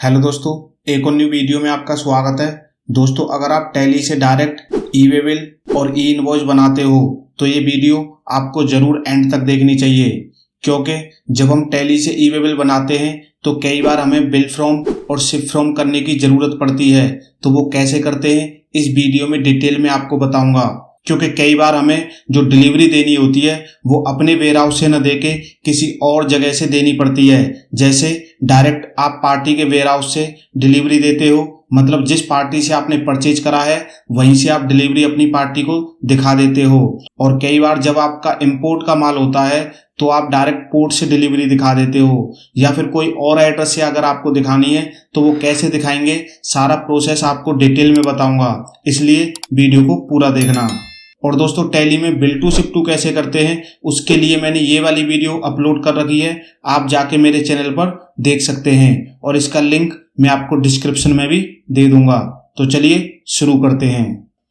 Hello दोस्तों, एक और न्यू वीडियो में आपका स्वागत है। दोस्तों, अगर आप टैली से डायरेक्ट ई वे बिल और ई इनवॉइस बनाते हो तो ये वीडियो आपको ज़रूर एंड तक देखनी चाहिए, क्योंकि जब हम टैली से ई वे बिल बनाते हैं तो कई बार हमें बिल फ्रॉम और शिप फ्रॉम करने की ज़रूरत पड़ती है। तो वो कैसे करते हैं इस वीडियो में डिटेल में आपको बताऊंगा, क्योंकि कई बार हमें जो डिलीवरी देनी होती है वो अपने वेयर हाउस से न देके किसी और जगह से देनी पड़ती है। जैसे डायरेक्ट आप पार्टी के वेयर हाउस से डिलीवरी देते हो, मतलब जिस पार्टी से आपने परचेज करा है वहीं से आप डिलीवरी अपनी पार्टी को दिखा देते हो। और कई बार जब आपका इंपोर्ट का माल होता है तो आप डायरेक्ट पोर्ट से डिलीवरी दिखा देते हो, या फिर कोई और एड्रेस से अगर आपको दिखानी है तो वो कैसे दिखाएंगे, सारा प्रोसेस आपको डिटेल में बताऊंगा, इसलिए वीडियो को पूरा देखना। और दोस्तों, टैली में बिल टू शिप टू कैसे करते हैं उसके लिए मैंने ये वाली वीडियो अपलोड कर रखी है, आप जाके मेरे चैनल पर देख सकते हैं और इसका लिंक मैं आपको डिस्क्रिप्शन में भी दे दूंगा। तो चलिए शुरू करते हैं।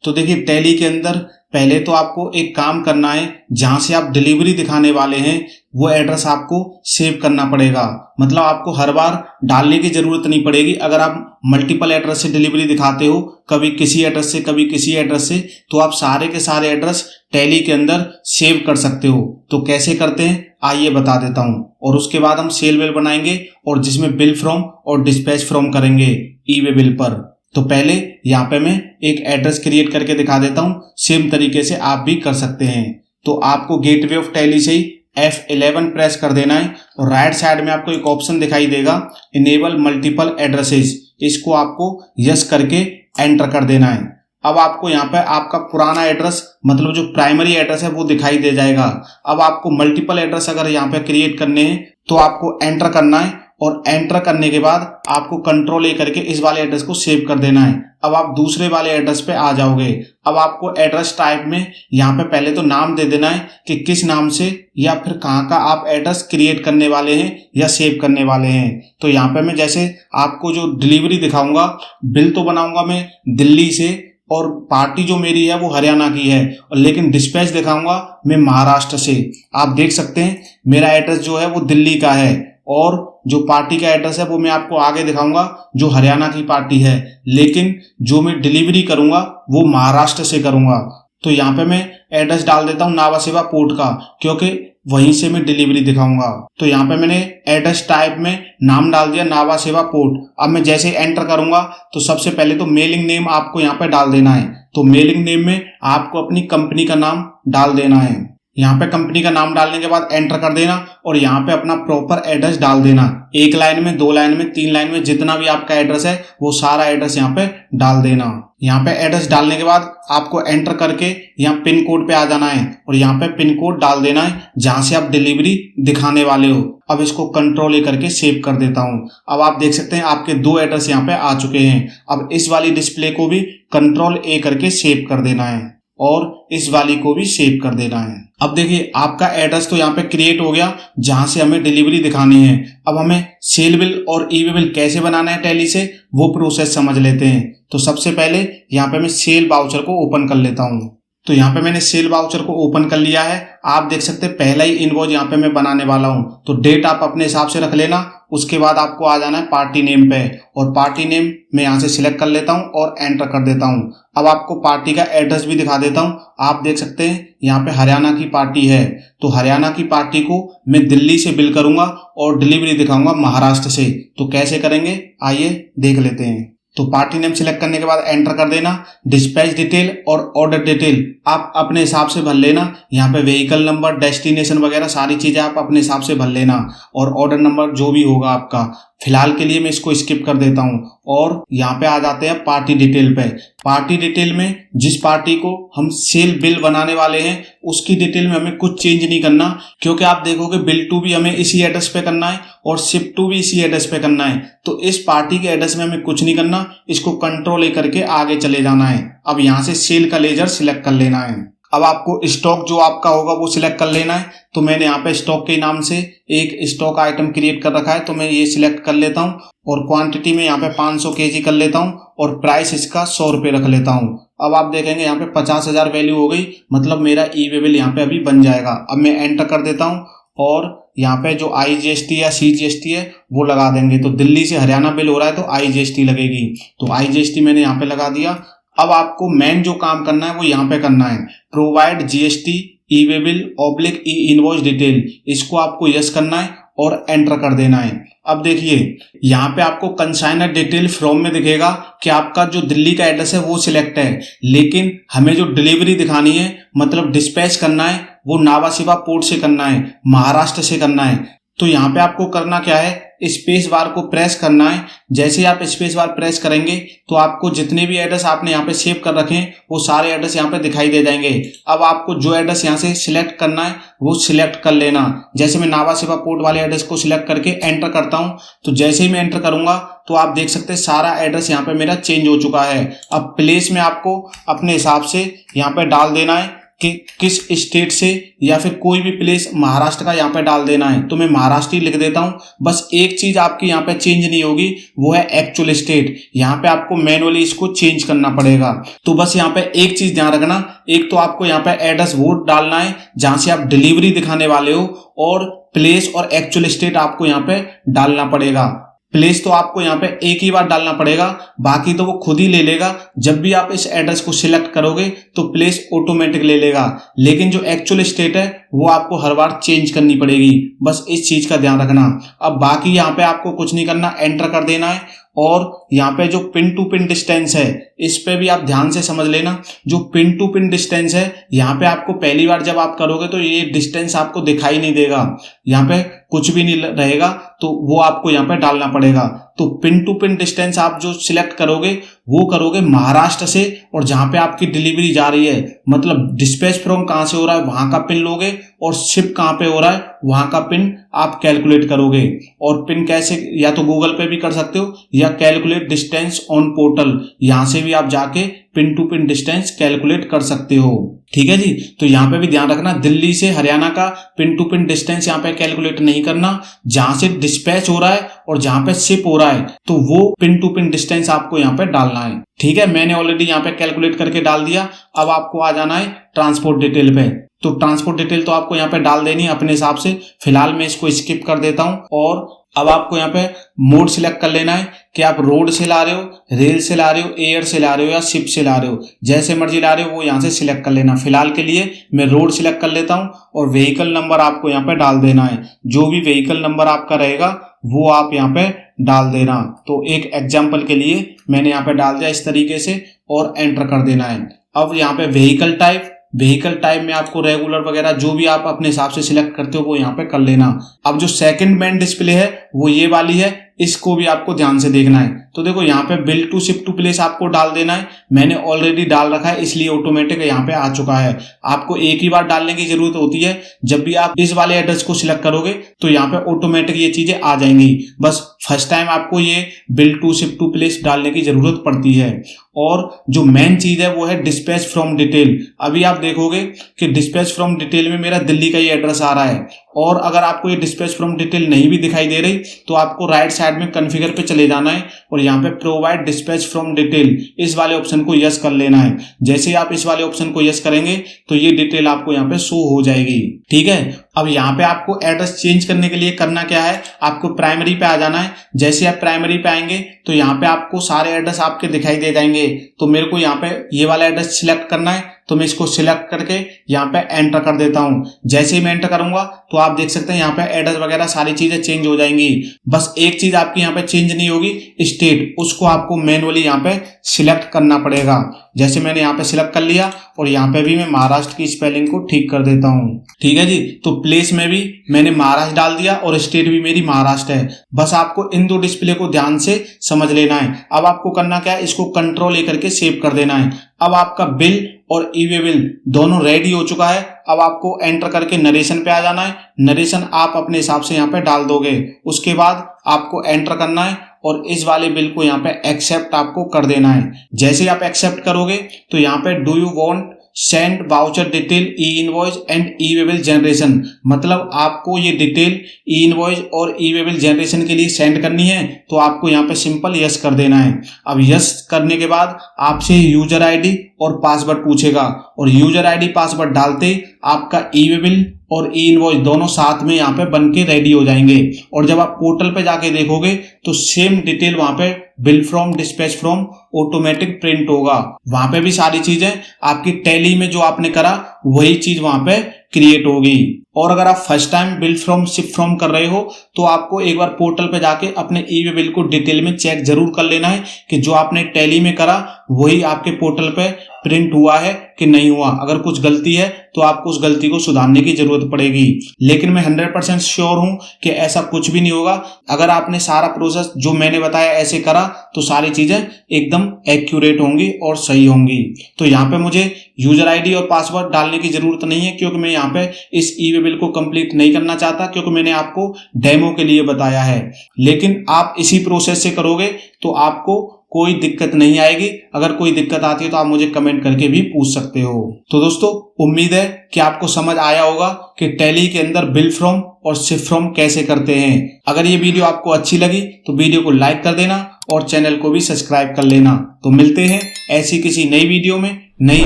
तो देखिए, टैली के अंदर पहले तो आपको एक काम करना है, जहां से आप डिलीवरी दिखाने वाले हैं वो एड्रेस आपको सेव करना पड़ेगा। मतलब आपको हर बार डालने की जरूरत नहीं पड़ेगी। अगर आप मल्टीपल एड्रेस से डिलीवरी दिखाते हो, कभी किसी एड्रेस से कभी किसी एड्रेस से, तो आप सारे के सारे एड्रेस टैली के अंदर सेव कर सकते हो। तो कैसे करते हैं आइए बता देता हूं। और उसके बाद हम सेल बिल बनाएंगे और जिसमें बिल फ्रॉम और डिस्पैच फ्रॉम करेंगे ई वे बिल पर। तो पहले यहाँ पे मैं एक एड्रेस क्रिएट करके दिखा देता हूँ, सेम तरीके से आप भी कर सकते हैं। तो आपको गेटवे ऑफ टैली से ही F11 प्रेस कर देना है और राइट साइड में आपको एक ऑप्शन दिखाई देगा, इनेबल मल्टीपल एड्रेसेस। इसको आपको यस करके एंटर कर देना है। अब आपको यहाँ पे आपका पुराना एड्रेस, मतलब जो प्राइमरी एड्रेस है वो दिखाई दे जाएगा। अब आपको मल्टीपल एड्रेस अगर यहाँ पे क्रिएट करने हैं तो आपको एंटर करना है और एंटर करने के बाद आपको कंट्रोल ए करके इस वाले एड्रेस को सेव कर देना है। अब आप दूसरे वाले एड्रेस पे आ जाओगे। अब आपको एड्रेस टाइप में यहाँ पे पहले तो नाम दे देना है कि किस नाम से या फिर कहाँ का आप एड्रेस क्रिएट करने वाले हैं या सेव करने वाले हैं। तो यहाँ पे मैं जैसे आपको जो डिलीवरी दिखाऊंगा, बिल तो बनाऊंगा मैं दिल्ली से और पार्टी जो मेरी है वो हरियाणा की है, और लेकिन डिस्पैच दिखाऊंगा मैं महाराष्ट्र से। आप देख सकते हैं मेरा एड्रेस जो है वो दिल्ली का है और जो पार्टी का एड्रेस है वो मैं आपको आगे दिखाऊंगा जो हरियाणा की पार्टी है, लेकिन जो मैं डिलीवरी करूंगा वो महाराष्ट्र से करूंगा। तो यहाँ पे मैं एड्रेस डाल देता हूँ नावासेवा पोर्ट का, क्योंकि वहीं से मैं डिलीवरी दिखाऊंगा। तो यहाँ पे मैंने एड्रेस टाइप में नाम डाल दिया नावासेवा पोर्ट। अब मैं जैसे एंटर करूंगा तो सबसे पहले तो मेलिंग नेम आपको यहाँ पे डाल देना है। तो मेलिंग नेम में आपको अपनी कंपनी का नाम डाल देना है। यहाँ पे कंपनी का नाम डालने के बाद एंटर कर देना और यहाँ पे अपना प्रॉपर एड्रेस डाल देना। एक लाइन में, 2 लाइन में, 3 लाइन में, जितना भी आपका एड्रेस है वो सारा एड्रेस यहाँ पे डाल देना। यहाँ पे एड्रेस डालने के बाद आपको एंटर करके यहाँ पिन कोड पे आ जाना है और यहाँ पे पिन कोड डाल देना है जहां से आप डिलीवरी दिखाने वाले हो। अब इसको कंट्रोल ए करके सेव कर देता हूँ। अब आप देख सकते हैं आपके 2 एड्रेस यहाँ पे आ चुके हैं। अब इस वाली डिस्प्ले को भी कंट्रोल ए करके सेव कर देना है और इस वाली को भी सेव कर देना है। अब देखिए, आपका एड्रेस तो यहाँ पे क्रिएट हो गया जहां से हमें डिलीवरी दिखानी है। अब हमें सेल बिल और ई वे बिल कैसे बनाना है टैली से, वो प्रोसेस समझ लेते हैं। तो सबसे पहले यहाँ पे मैं सेल वाउचर को ओपन कर लेता हूँ। तो यहाँ पे मैंने सेल वाउचर को ओपन कर लिया है। आप देख सकते हैं पहला ही इनवॉइस यहाँ पे मैं बनाने वाला हूँ। तो डेट आप अपने हिसाब से रख लेना। उसके बाद आपको आ जाना है पार्टी नेम पे और पार्टी नेम मैं यहाँ से सिलेक्ट कर लेता हूँ और एंटर कर देता हूँ। अब आपको पार्टी का एड्रेस भी दिखा देता हूँ। आप देख सकते हैं यहाँ पे हरियाणा की पार्टी है, तो हरियाणा की पार्टी को मैं दिल्ली से बिल करूंगा और डिलीवरी दिखाऊंगा महाराष्ट्र से। तो कैसे करेंगे आइए देख लेते हैं। तो पार्टी नेम सिलेक्ट करने के बाद एंटर कर देना। डिस्पैच डिटेल और ऑर्डर डिटेल आप अपने हिसाब से भर लेना। यहाँ पे व्हीकल नंबर, डेस्टिनेशन वगैरह सारी चीजें आप अपने हिसाब से भर लेना और ऑर्डर नंबर जो भी होगा आपका। फिलहाल के लिए मैं इसको स्किप कर देता हूँ और यहाँ पे आ जाते हैं पार्टी डिटेल पे। पार्टी डिटेल में जिस पार्टी को हम सेल बिल बनाने वाले हैं उसकी डिटेल में हमें कुछ चेंज नहीं करना, क्योंकि आप देखोगे बिल टू भी हमें इसी एड्रेस पे करना है और शिप टू भी इसी एड्रेस पे करना है। तो इस पार्टी के एड्रेस में हमें कुछ नहीं करना, इसको कंट्रोल ए करके आगे चले जाना है। अब यहाँ से सेल का लेजर सिलेक्ट कर लेना है। अब आपको स्टॉक जो आपका होगा वो सिलेक्ट कर लेना है। तो मैंने यहाँ पे स्टॉक के नाम से एक स्टॉक आइटम क्रिएट कर रखा है, तो मैं ये सिलेक्ट कर लेता हूँ और क्वांटिटी में यहाँ पे 500 kg कर लेता हूँ और प्राइस इसका 100 रुपये रख लेता हूँ। अब आप देखेंगे यहाँ पे 50,000 वैल्यू हो गई, मतलब मेरा ई वे बिल यहाँ पे अभी बन जाएगा। अब मैं एंटर कर देता हूँ और यहाँ पे जो IGST या CGST है वो लगा देंगे। तो दिल्ली से हरियाणा बिल हो रहा है तो IGST लगेगी, तो IGST मैंने यहाँ पे लगा दिया। अब आपको मेन जो काम करना है वो यहाँ पे करना है, provide GST e-way bill oblique ई इनवॉइस डिटेल, इसको आपको यस करना है और एंटर कर देना है। अब देखिए यहाँ पे आपको कंसाइनर डिटेल फ्रॉम में दिखेगा कि आपका जो दिल्ली का एड्रेस है वो सिलेक्ट है, लेकिन हमें जो डिलीवरी दिखानी है मतलब डिस्पैच करना है वो नावा शिवा पोर्ट से करना है, महाराष्ट्र से करना है। तो यहाँ पे आपको करना क्या है, स्पेस बार को प्रेस करना है। जैसे ही आप स्पेस बार प्रेस करेंगे तो आपको जितने भी एड्रेस आपने यहाँ पे सेव कर रखे हैं वो सारे एड्रेस यहाँ पे दिखाई दे जाएंगे। अब आपको जो एड्रेस यहाँ से सिलेक्ट करना है वो सिलेक्ट कर लेना। जैसे मैं नावा शिवा पोर्ट वाले एड्रेस को सिलेक्ट करके एंटर करता हूँ, तो जैसे ही मैं एंटर करूंगा तो आप देख सकते हैं सारा एड्रेस यहाँ पे मेरा चेंज हो चुका है। अब प्लेस में आपको अपने हिसाब से यहाँ पे डाल देना है कि किस स्टेट से, या फिर कोई भी प्लेस महाराष्ट्र का यहाँ पे डाल देना है। तो मैं महाराष्ट्र ही लिख देता हूँ। बस एक चीज आपकी यहाँ पे चेंज नहीं होगी, वो है एक्चुअल स्टेट। यहाँ पे आपको मैनुअली इसको चेंज करना पड़ेगा। तो बस यहाँ पे एक चीज ध्यान रखना, एक तो आपको यहाँ पे एड्रेस वो डालना है जहां से आप डिलीवरी दिखाने वाले हो, और प्लेस और एक्चुअल स्टेट आपको यहाँ पे डालना पड़ेगा। प्लेस तो आपको यहाँ पे एक ही बार डालना पड़ेगा, बाकी तो वो खुद ही ले लेगा। जब भी आप इस एड्रेस को सिलेक्ट करोगे तो प्लेस ऑटोमेटिक ले लेगा, लेकिन जो एक्चुअल स्टेट है वो आपको हर बार चेंज करनी पड़ेगी। बस इस चीज का ध्यान रखना। अब बाकी यहाँ पे आपको कुछ नहीं करना, एंटर कर देना है। और यहाँ पे जो पिन टू पिन डिस्टेंस है इस पे भी आप ध्यान से समझ लेना। जो पिन टू पिन डिस्टेंस है यहाँ पे आपको पहली बार जब आप करोगे तो ये डिस्टेंस आपको दिखाई नहीं देगा, यहाँ पे कुछ भी नहीं रहेगा, तो वो आपको यहाँ पे डालना पड़ेगा। तो पिन टू पिन डिस्टेंस आप जो सिलेक्ट करोगे वो करोगे महाराष्ट्र से, और जहां पे आपकी डिलीवरी जा रही है मतलब डिस्पैच फ्रॉम कहां से हो रहा है वहां का पिन लोगे, और शिप कहां पे हो रहा है वहां का पिन आप कैलकुलेट करोगे। और पिन कैसे, या तो गूगल पे भी कर सकते हो या कैलकुलेट डिस्टेंस ऑन पोर्टल, यहां से भी आप जाके pin to pin distance calculate कर सकते हो। ठीक है जी। तो यहाँ पे भी ध्यान रखना, दिल्ली से हरियाणा का पिन टू पिन डिस्टेंस यहाँ पे कैलकुलेट नहीं करना। जहां से डिस्पैच हो रहा है और जहां पे शिप हो रहा है तो वो पिन टू पिन डिस्टेंस आपको यहाँ पे डालना है। ठीक है, मैंने ऑलरेडी यहाँ पे कैलकुलेट करके डाल दिया। अब आपको आ जाना है ट्रांसपोर्ट डिटेल पे। तो ट्रांसपोर्ट डिटेल तो आपको यहाँ पे डाल देनी है अपने हिसाब से। फिलहाल मैं इसको स्किप कर देता हूँ। और अब आपको यहाँ पे मोड सिलेक्ट कर लेना है कि आप रोड से ला रहे हो, रेल से ला रहे हो, एयर से ला रहे हो या शिप से ला रहे हो। जैसे मर्जी ला रहे हो वो यहाँ से सिलेक्ट कर लेना। फिलहाल के लिए मैं रोड सिलेक्ट कर लेता हूँ। और व्हीकल नंबर आपको यहाँ पे डाल देना है। जो भी व्हीकल नंबर आपका रहेगा वो आप यहाँ पे डाल देना। तो एक एग्जाम्पल के लिए मैंने यहाँ पे डाल दिया इस तरीके से, और एंटर कर देना है। अब यहाँ पे व्हीकल टाइप में आपको रेगुलर वगैरह जो भी आप अपने हिसाब से सिलेक्ट करते हो वो यहाँ पे कर लेना। अब जो सेकंड मेन डिस्प्ले है वो ये वाली है, इसको भी आपको ध्यान से देखना है। तो देखो यहाँ पे bill to ship to place आपको डाल देना है। मैंने ऑलरेडी डाल रखा है इसलिए ऑटोमेटिक यहाँ पे आ चुका है। आपको एक ही बार डालने की जरूरत होती है। जब भी आप इस वाले एड्रेस को सिलेक्ट करोगे तो यहाँ पे ऑटोमेटिक ये चीजें आ जाएंगी। बस फर्स्ट टाइम आपको ये bill to ship to place डालने की जरूरत पड़ती है। और जो मेन चीज है वो है डिस्पैच फ्रॉम डिटेल। अभी आप देखोगे कि डिस्पैच फ्रॉम डिटेल में मेरा दिल्ली का ये एड्रेस आ रहा है। और अगर आपको ये डिस्पैच फ्रॉम डिटेल नहीं भी दिखाई दे रही तो आपको राइट साइड में कॉन्फ़िगर पे चले जाना है, और यहाँ पे प्रोवाइड डिस्पैच फ्रॉम डिटेल इस वाले ऑप्शन को यस कर लेना है। जैसे ही आप इस वाले ऑप्शन को यस करेंगे तो ये डिटेल आपको यहाँ पे शो हो जाएगी। ठीक है, अब यहाँ पे आपको एड्रेस चेंज करने के लिए करना क्या है, आपको प्राइमरी पे आ जाना है। जैसे आप प्राइमरी पे आएंगे तो यहाँ पे आपको सारे एड्रेस आपके दिखाई दे जाएंगे। तो मेरे को यहाँ पे ये वाला एड्रेस सिलेक्ट करना है, तो मैं इसको सिलेक्ट करके यहाँ पे एंटर कर देता हूँ। जैसे ही मैं एंटर करूंगा तो आप देख सकते हैं यहाँ पे एड्रेस वगैरह सारी चीजें चेंज हो जाएंगी। बस एक चीज आपकी यहाँ पे चेंज नहीं होगी, स्टेट, उसको आपको मैनुअली यहाँ पे सिलेक्ट करना पड़ेगा। जैसे मैंने यहाँ पे सिलेक्ट कर लिया, और यहाँ पे भी मैं महाराष्ट्र की स्पेलिंग को ठीक कर देता हूँ। ठीक है जी। तो प्लेस में भी मैंने महाराष्ट्र डाल दिया और स्टेट भी मेरी महाराष्ट्र है। बस आपको इन दो डिस्प्ले को ध्यान से समझ लेना है। अब आपको करना क्या है, इसको कंट्रोल ए करके सेव कर देना है। अब आपका बिल और ई-वे बिल दोनों रेडी हो चुका है। अब आपको एंटर करके नरेशन पे आ जाना है। नरेशन आप अपने हिसाब से यहाँ पे डाल दोगे। उसके बाद आपको एंटर करना है और इस वाले बिल को यहाँ पे एक्सेप्ट आपको कर देना है। जैसे ही आप एक्सेप्ट करोगे तो यहाँ पे do you want send voucher detail E invoice and E way bill generation, मतलब आपको ये डिटेल ई इनवॉइस और ई वे बिल जनरेशन के लिए सेंड करनी है। तो आपको यहाँ पे सिंपल यस कर देना है। अब यस करने के बाद आपसे यूजर आईडी और पासवर्ड पूछेगा, और यूजर आईडी पासवर्ड डालते आपका ई वे बिल और ई इनवॉइस दोनों साथ में यहाँ पे बन के रेडी हो जाएंगे। और जब आप पोर्टल पे जाके देखोगे तो सेम डिटेल वहां पे bill from, dispatch from automatic print होगा। वहां पे भी सारी चीजें आपकी टैली में जो आपने करा वही चीज वहां पे क्रिएट होगी। और अगर आप first time bill from, ship from कर रहे हो तो आपको एक बार पोर्टल पे जाके अपने ई वे बिल को डिटेल में चेक जरूर कर लेना है कि जो आपने टैली में करा वही आपके पोर्टल पे प्रिंट हुआ है कि नहीं हुआ। अगर कुछ गलती है तो आपको उस गलती को सुधारने की जरूरत पड़ेगी। लेकिन मैं 100% श्योर हूं कि ऐसा कुछ भी नहीं होगा। अगर आपने सारा प्रोसेस जो मैंने बताया ऐसे करा तो सारी चीजें एकदम एक्यूरेट होंगी और सही होंगी। तो यहाँ पे मुझे यूजर आईडी और पासवर्ड डालने की जरूरत नहीं है, क्योंकि मैं यहाँ पे इस ई वे बिल को कंप्लीट नहीं करना चाहता, क्योंकि मैंने आपको डेमो के लिए बताया है। लेकिन आप इसी प्रोसेस से करोगे तो आपको कोई दिक्कत नहीं आएगी। अगर कोई दिक्कत आती है तो आप मुझे कमेंट करके भी पूछ सकते हो। तो दोस्तों, उम्मीद है कि आपको समझ आया होगा कि टैली के अंदर बिल फ्रॉम और शिप फ्रॉम कैसे करते हैं। अगर ये वीडियो आपको अच्छी लगी तो वीडियो को लाइक कर देना और चैनल को भी सब्सक्राइब कर लेना। तो मिलते हैं ऐसी किसी नई वीडियो में नई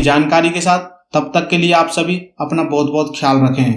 जानकारी के साथ। तब तक के लिए आप सभी अपना बहुत बहुत ख्याल रखें।